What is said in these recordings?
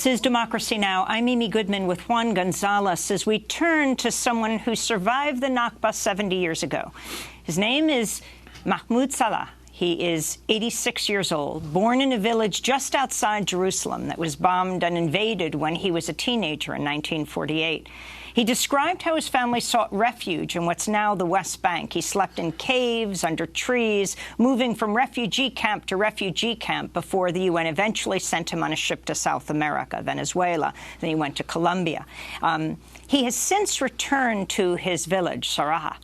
This is Democracy Now! I'm Amy Goodman with Juan Gonzalez as we turn to someone who survived the Nakba 70 years ago. His name is Mahmoud Salah. He is 86 years old, born in a village just outside Jerusalem that was bombed and invaded when he was a teenager in 1948. He described how his family sought refuge in what's now the West Bank. He slept in caves, under trees, moving from refugee camp to refugee camp before the UN eventually sent him on a ship to South America, Venezuela. Then he went to Colombia. He has since returned to his village, Saraha,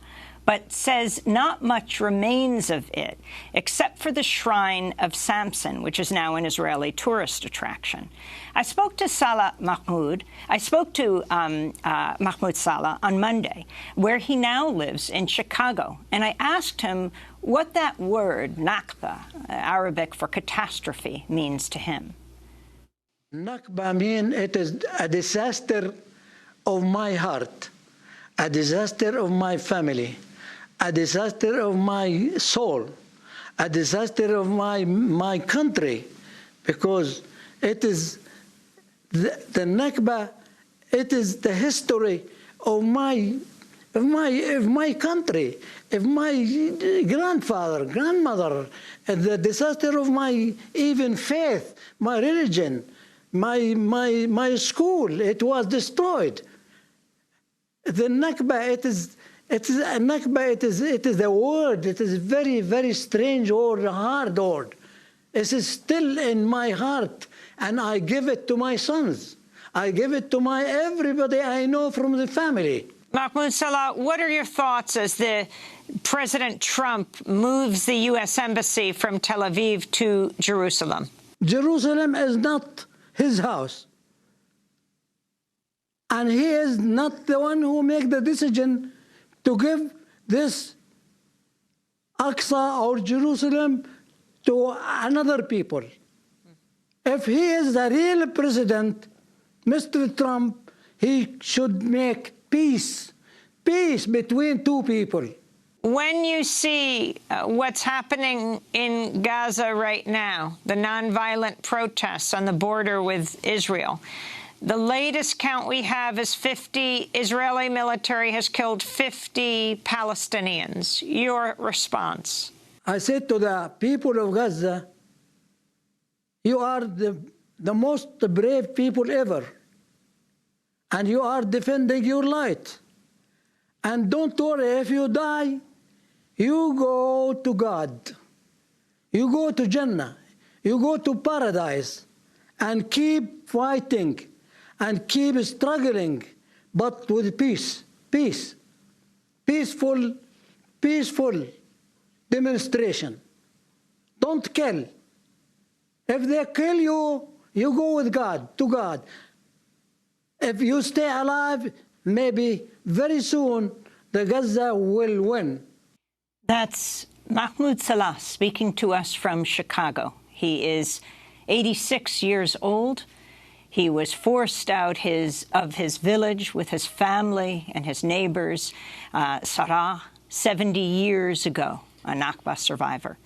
but says not much remains of it, except for the shrine of Samson, which is now an Israeli tourist attraction. I spoke to Mahmoud Salah on Monday, where he now lives in Chicago, and I asked him what that word, Nakba, Arabic for catastrophe, means to him. Nakba means it is a disaster of my heart, a disaster of my family, a disaster of my soul, a disaster of my country, because it is the Nakba, it is the history of my country, of my grandfather, grandmother, and the disaster of my even faith, my religion, my school. It was destroyed. The Nakba, it is a Nakba. It is a word. It is a very, very strange word, a hard word. It is still in my heart, and I give it to my sons. I give it to everybody I know from the family. Mahmoud Salah, what are your thoughts as President Trump moves the U.S. Embassy from Tel Aviv to Jerusalem? Jerusalem is not his house. And he is not the one who makes the decision to give this Aqsa or Jerusalem to another people. If he is the real president, Mr. Trump, he should make peace between two people. When you see what's happening in Gaza right now, the nonviolent protests on the border with Israel, the latest count we have is 50. Israeli military has killed 50 Palestinians. Your response? I said to the people of Gaza, you are the most brave people ever. And you are defending your light. And don't worry, if you die, you go to God. You go to Jannah. You go to paradise. And keep fighting. And keep struggling. But with peace. Peace. Peaceful demonstration. Don't kill. If they kill you, you go with God, to God. If you stay alive, maybe very soon the Gaza will win. That's Mahmoud Salah speaking to us from Chicago. He is 86 years old. He was forced out of his village with his family and his neighbors, Sarah, 70 years ago, a Nakba survivor.